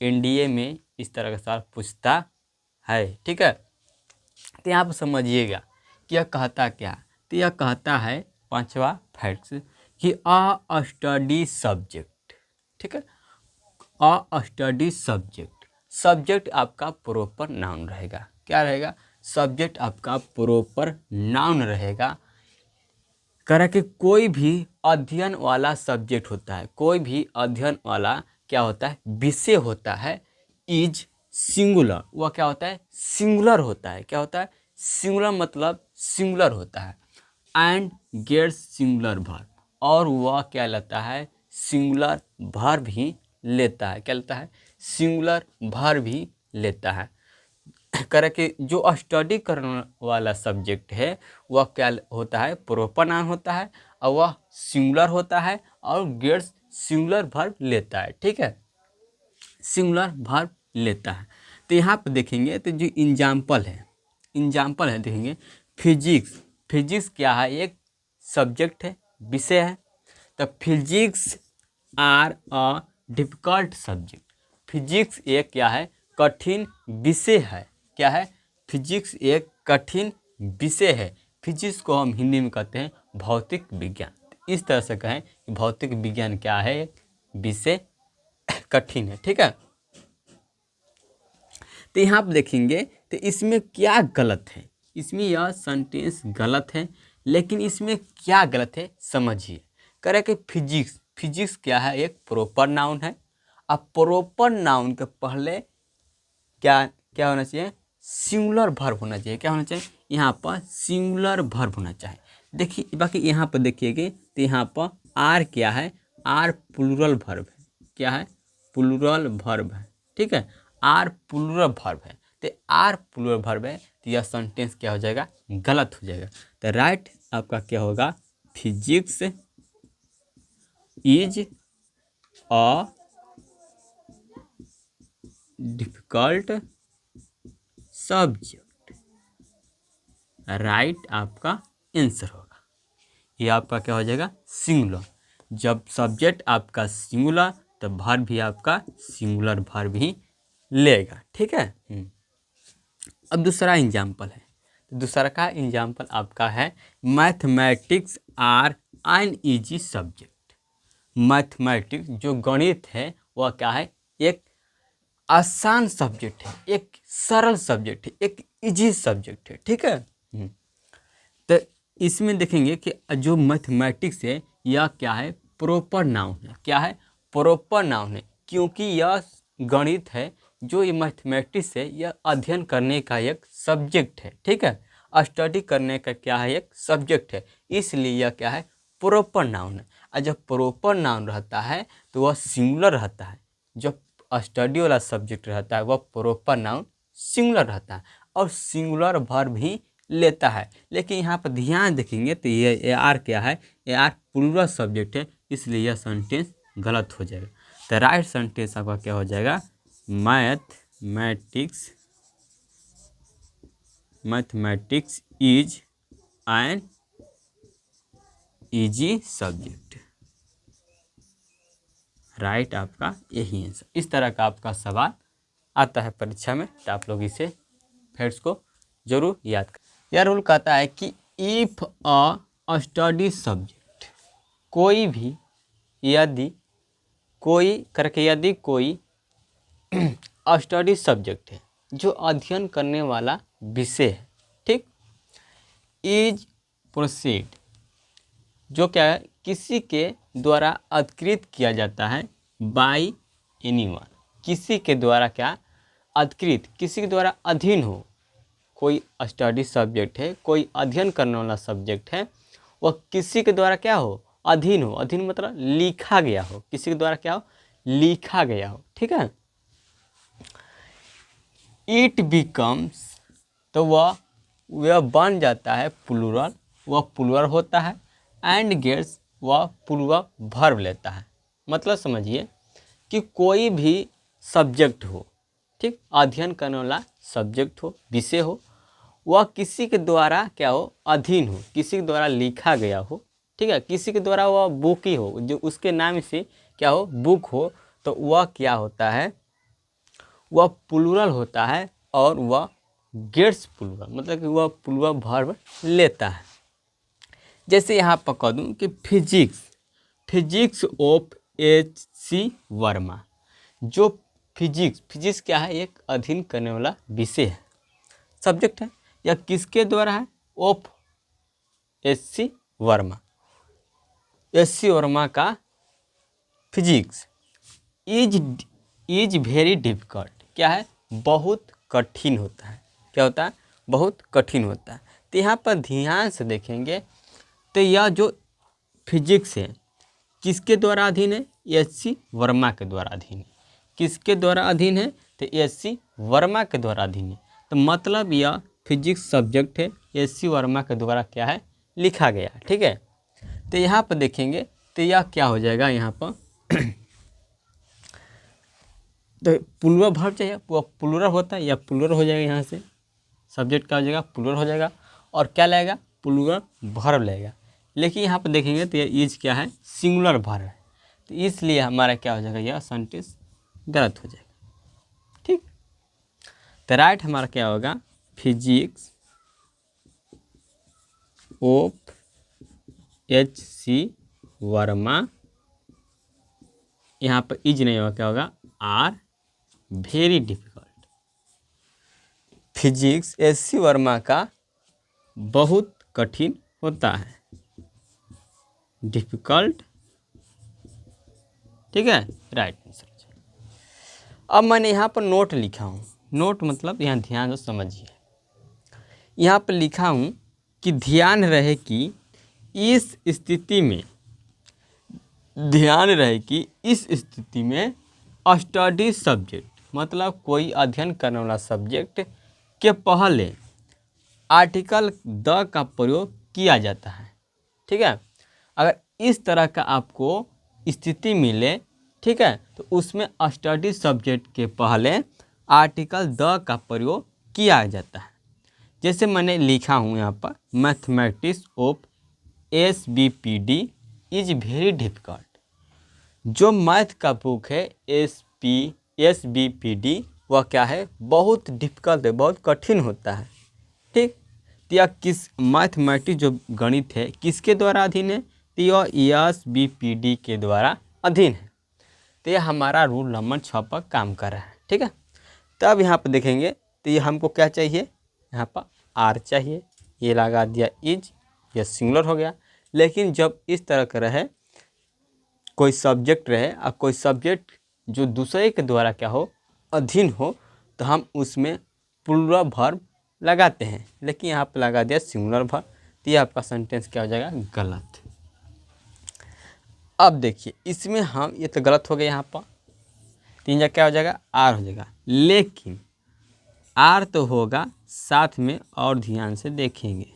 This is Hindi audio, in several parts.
एनडीए में इस तरह का सवाल पूछता है। ठीक है, तो यहाँ पर समझिएगा कि यह कहता क्या, तो यह कहता है पांचवा फैक्ट्स कि अ स्टडी सब्जेक्ट। ठीक है, अ स्टडी सब्जेक्ट, सब्जेक्ट आपका प्रॉपर नाउन रहेगा। क्या रहेगा? सब्जेक्ट आपका प्रॉपर नाउन रहेगा। कह रहा कि कोई भी अध्ययन वाला सब्जेक्ट होता है, कोई भी अध्ययन वाला क्या होता है, विषय होता है, इज सिंगुलर। वह क्या होता है? सिंगुलर होता है। क्या होता है? सिंगुलर मतलब सिंगुलर होता है। एंड गेट्स सिंगुलर वर्ब, और वह क्या लेता है? सिंगुलर वर्ब भी लेता है। क्या लेता है? सिंगुलर वर्ब भी लेता है। करे कि जो स्टडी करने वाला सब्जेक्ट है वह क्या होता है? प्रॉपर नाउन होता है, और वह सिंगुलर होता है और गेट्स सिंगुलर वर्ब लेता है। ठीक है, सिंगुलर वर्ब लेता है। तो यहाँ पर देखेंगे तो जो एग्जाम्पल है देखेंगे। फिजिक्स, फिजिक्स क्या है? एक सब्जेक्ट है, विषय है। तो physics are a difficult subject, physics एक क्या है? कठिन विषय है। क्या है? फिजिक्स एक कठिन विषय है। फिजिक्स को हम हिंदी में कहते हैं भौतिक विज्ञान। इस तरह से कहें कि भौतिक विज्ञान क्या है? एक विषय कठिन है। ठीक है, तो यहाँ पर देखेंगे तो इसमें क्या गलत है? इसमें यह सेंटेंस गलत है, लेकिन इसमें क्या गलत है समझिए। कह रहे कि फिजिक्स, फिजिक्स क्या है? एक प्रॉपर नाउन है। अब प्रॉपर नाउन के पहले क्या क्या होना चाहिए? सिंगुलर वर्ब होना चाहिए। क्या होना चाहिए? यहाँ पर सिंगुलर वर्ब होना चाहिए। देखिए, बाकी यहाँ पर देखिएगा तो यहाँ पर आर क्या है? आर प्लूरल वर्ब है। क्या है? प्लूरल वर्ब है। ठीक है, आर प्लूरल वर्ब है। तो आर प्लूरल वर्ब है, तो यह सेंटेंस क्या हो जाएगा? गलत हो जाएगा। तो राइट आपका क्या होगा? Physics is a difficult subject. Right आपका आंसर होगा। ये आपका क्या हो जाएगा? सिंगुलर। जब सब्जेक्ट आपका सिंगुलर तो वर्ब भी आपका सिंगुलर वर्ब ही लेगा। ठीक है। अब दूसरा एग्जाम्पल है, तो दूसरा का एग्जाम्पल आपका है mathematics are an easy subject. Mathematics जो गणित है वह क्या है? एक आसान सब्जेक्ट है, एक सरल सब्जेक्ट है, एक इजी सब्जेक्ट है। ठीक है, तो इसमें देखेंगे कि जो मैथमेटिक्स है यह क्या है? प्रॉपर नाउन है। क्या है? प्रॉपर नाउन है, क्योंकि यह गणित है। जो ये मैथमेटिक्स है यह अध्ययन करने का एक सब्जेक्ट है। ठीक है, स्टडी करने का क्या है? एक सब्जेक्ट है, इसलिए यह क्या है? प्रॉपर नाउन है। और जब प्रॉपर नाउन रहता है तो वह सिंगुलर रहता है। जब स्टडी वाला सब्जेक्ट रहता है वह प्रॉपर नाउन सिंगुलर रहता है और सिंगुलर वर्ब भी लेता है। लेकिन यहाँ पर ध्यान देखेंगे तो ये आर क्या है? ये आर प्लूरल सब्जेक्ट है, इसलिए यह सेंटेंस गलत हो जाएगा। तो राइट सेंटेंस आपका क्या हो जाएगा? Mathematics is an easy subject. Right आपका यही आंसर। इस तरह का आपका सवाल आता है परीक्षा में, तो आप लोग इसे फैक्ट्स को जरूर याद करें। यह रूल कहता है कि इफ अ स्टडी सब्जेक्ट, कोई भी यदि कोई स्टडी सब्जेक्ट है जो अध्ययन करने वाला विषय है, ठीक, इज प्रोसीड जो क्या है? किसी के द्वारा अधिकृत किया जाता है बाय एनीवन, किसी के द्वारा क्या? अधिकृत, किसी के द्वारा अधीन हो। कोई स्टडी सब्जेक्ट है, कोई अध्ययन करने वाला सब्जेक्ट है, वह किसी के द्वारा क्या हो? अधीन हो। अधीन मतलब लिखा गया हो, किसी के द्वारा क्या हो? लिखा गया हो। ठीक है, इट बिकम्स, तो वह बन जाता है प्लूरल, वह प्लूरल होता है। एंड गेट्स, वह प्लूरल वर्ब लेता है। मतलब समझिए कि कोई भी सब्जेक्ट हो, ठीक, अध्ययन करने वाला सब्जेक्ट हो, विषय हो, वह किसी के द्वारा क्या हो? अधीन हो, किसी के द्वारा लिखा गया हो। ठीक है, किसी के द्वारा वह बुक ही हो, जो उसके नाम से क्या हो? बुक हो, तो वह क्या होता है? वह प्लूरल होता है और वह गेट्स प्लूरल, मतलब कि वह प्लूरल वर्ब लेता है। जैसे यहाँ पर कह दूँ कि फिजिक्स ऑफ H.C. वर्मा। जो फिजिक्स क्या है, एक अध्ययन करने वाला विषय है, सब्जेक्ट है। यह किसके द्वारा है? Of H.C. Verma. H.C. Verma का फिजिक्स इज वेरी डिफिकल्ट, क्या है? बहुत कठिन होता है। क्या होता है? बहुत कठिन होता है। तो यहाँ पर ध्यान से देखेंगे तो यह जो फिजिक्स है किसके द्वारा अधीन है? H.C. वर्मा के द्वारा अधीन है। किसके द्वारा अधीन है? तो H.C. वर्मा के द्वारा अधीन है। तो मतलब यह फिजिक्स सब्जेक्ट है H.C. वर्मा के द्वारा क्या है? लिखा गया। ठीक है, तो यहाँ पर देखेंगे तो यह क्या हो जाएगा यहाँ पर तो प्लूरल वर्ब चाहिए, प्लूरल होता है या प्लूरल हो जाएगा, यहाँ से सब्जेक्ट क्या हो जाएगा? प्लूरल हो जाएगा। और क्या लगेगा? प्लूरल वर्ब लगेगा। लेकिन यहाँ पर देखेंगे तो यह इज क्या है? सिंगुलर वर्ब है। तो इसलिए हमारा क्या हो जाएगा? यह सेंटेंस गलत हो जाएगा। ठीक, तो राइट हमारा क्या होगा? Physics of H.C. वर्मा, यहाँ पर इज नहीं होगा, क्या होगा? Are very difficult. Physics H.C. Verma का बहुत कठिन होता है, डिफिकल्ट। ठीक है, राइट आंसर। अब मैंने यहाँ पर नोट लिखा हूँ। नोट मतलब यहाँ ध्यान से समझिए। यहाँ पर लिखा हूँ कि ध्यान रहे कि इस स्थिति में स्टडी सब्जेक्ट, मतलब कोई अध्ययन करने वाला सब्जेक्ट के पहले आर्टिकल द का प्रयोग किया जाता है। ठीक है, अगर इस तरह का आपको स्थिति मिले, ठीक है, तो उसमें स्टडी सब्जेक्ट के पहले आर्टिकल द का प्रयोग किया जाता है। जैसे मैंने लिखा हूँ यहाँ पर, mathematics of SBPD is very difficult. जो मैथ का बुक है SBPD वह क्या है? बहुत डिफिकल्ट है, बहुत कठिन होता है। ठीक, तो यह किस मैथमेटिक्स जो गणित है किसके द्वारा अधीन है? तो यह SBPD के द्वारा अधीन है। तो यह हमारा रूल नंबर 6 पर काम कर रहा है। ठीक है, तब यहाँ पर देखेंगे तो ये हमको क्या चाहिए? यहाँ पर आर चाहिए, ये लगा दिया इज, यह सिंगुलर हो गया। लेकिन जब इस तरह का रहे, कोई सब्जेक्ट रहे और कोई सब्जेक्ट जो दूसरे के द्वारा क्या हो? अधीन हो, तो हम उसमें प्लूरल वर्ब लगाते हैं। लेकिन यहाँ पर लगा दिया सिंगुलर वर्ब, तो ये आपका सेंटेंस क्या हो जाएगा? गलत। अब देखिए इसमें हम, ये तो गलत हो गया, यहाँ पर 3 जगह क्या हो जाएगा? आर हो जाएगा। लेकिन आर तो होगा, साथ में और ध्यान से देखेंगे,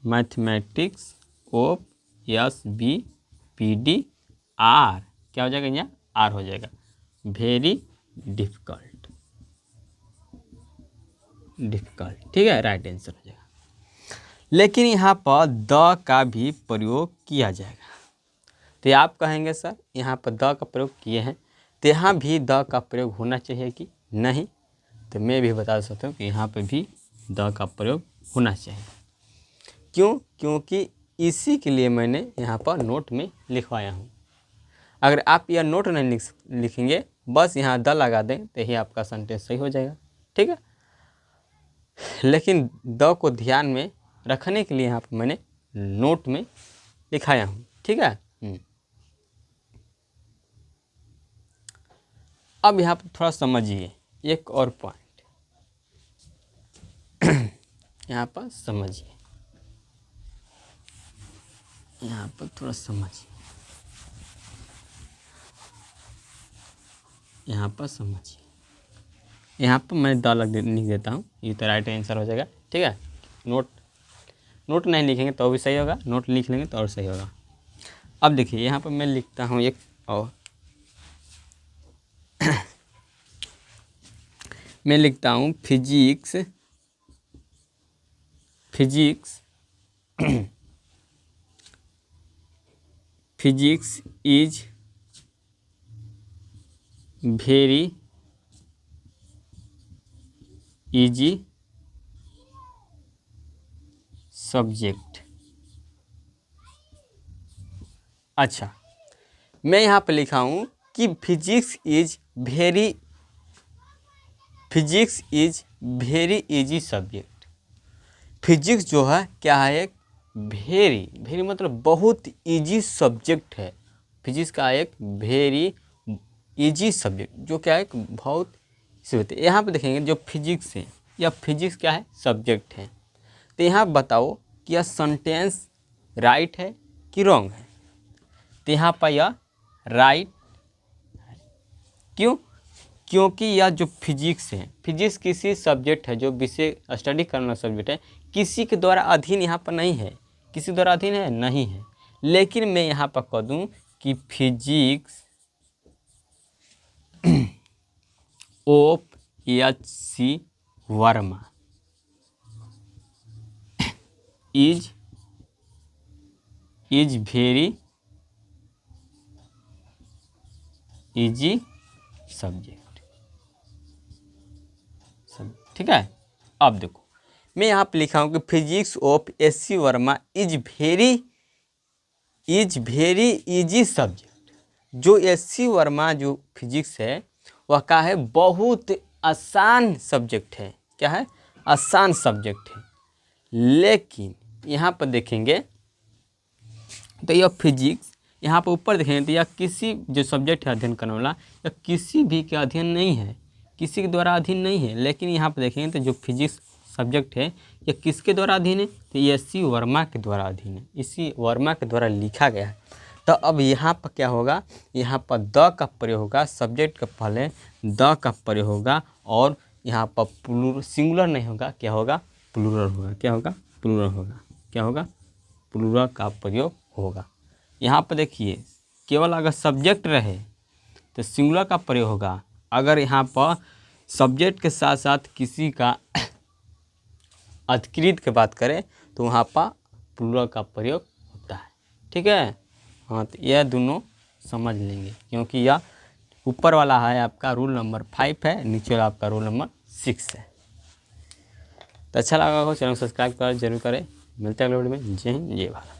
मैथमेटिक्स ऑफ SBPD आर क्या हो जाएगा? यहाँ आर हो जाएगा, वेरी डिफिकल्ट। ठीक है, राइट आंसर हो जाएगा। लेकिन यहाँ पर द का भी प्रयोग किया जाएगा। तो आप कहेंगे सर यहाँ पर द का प्रयोग किए हैं, तो यहाँ भी द का प्रयोग होना चाहिए कि नहीं? तो मैं भी बता सकता हूँ कि यहाँ पर भी द का प्रयोग होना चाहिए। क्यों? क्योंकि इसी के लिए मैंने यहाँ पर नोट में लिखवाया हूँ। अगर आप यह नोट नहीं लिखेंगे, बस यहाँ द लगा दें, तो ही आपका सेंटेंस सही हो जाएगा। ठीक है, लेकिन द को ध्यान में रखने के लिए यहाँ पर मैंने नोट में लिखाया हूँ। ठीक है, अब यहाँ पर थोड़ा समझिए एक और पॉइंट, यहाँ पर समझिए, यहाँ पर थोड़ा समझिए, यहाँ पर समझिए। यहाँ पर मैं द लिख देता हूँ, ये तो राइट आंसर हो जाएगा। ठीक है, नोट नहीं लिखेंगे तो भी सही होगा, नोट लिख लेंगे तो और सही होगा। अब देखिए यहाँ पर मैं लिखता हूँ एक और मैं लिखता हूँ physics is very easy subject. अच्छा, मैं यहाँ पे लिखा हूँ कि physics is very easy subject. Physics जो है क्या है, एक वेरी मतलब बहुत इजी सब्जेक्ट है। फिजिक्स का एक वेरी इजी सब्जेक्ट जो क्या है, बहुत से होते हैं। यहाँ पे देखेंगे जो फिजिक्स है या फिजिक्स क्या है, सब्जेक्ट है। तो यहाँ बताओ कि यह सेंटेंस राइट है कि रॉन्ग है। तो यहाँ पर यह राइट, क्यों? क्योंकि यह जो फिजिक्स है, फिजिक्स किसी सब्जेक्ट है जो विषय स्टडी करना सब्जेक्ट है, किसी के द्वारा अधीन यहाँ पर नहीं है। किसी द्वारा अधीन है नहीं है। लेकिन मैं यहाँ पर कह दूँ कि physics of H.C. Verma is very easy subject. ठीक है। अब देखो मैं यहाँ पे लिखा हूँ कि physics of H.C. Verma is very easy subject. जो H.C. वर्मा जो फिजिक्स है वह क्या है, बहुत आसान सब्जेक्ट है। क्या है, आसान सब्जेक्ट है। लेकिन यहाँ पर देखेंगे तो यह फिजिक्स, यहाँ पर ऊपर देखेंगे तो यह किसी जो सब्जेक्ट है अध्ययन करने वाला, यह किसी भी के अधीन नहीं है, किसी के द्वारा अधीन नहीं है। लेकिन यहाँ पर देखेंगे तो जो फिजिक्स सब्जेक्ट है यह किसके द्वारा अधीन है, तो H.C. वर्मा के द्वारा अधीन है। इसी वर्मा के द्वारा लिखा गया है। तो अब यहाँ पर क्या होगा, यहाँ पर द का प्रयोग होगा, सब्जेक्ट के पहले द का प्रयोग होगा और यहाँ पर प्लूरल, सिंगुलर नहीं होगा, क्या होगा, प्लूरल होगा। क्या होगा, प्लूरल होगा। क्या होगा, प्लूरल का प्रयोग होगा। यहाँ पर देखिए केवल अगर सब्जेक्ट रहे तो सिंगुलर का प्रयोग होगा। अगर यहाँ पर सब्जेक्ट के साथ साथ किसी का अधिकृत की बात करें तो वहाँ पर प्लूरल का प्रयोग होता है। ठीक है। हाँ, तो यह दोनों समझ लेंगे क्योंकि यह ऊपर वाला है आपका रूल नंबर 5 है, नीचे वाला आपका रूल नंबर 6 है। तो अच्छा लगा हो चैनल सब्सक्राइब कर जरूर करें। मिलते हैं अगले वीडियो में। जय हिंद, जय भारत।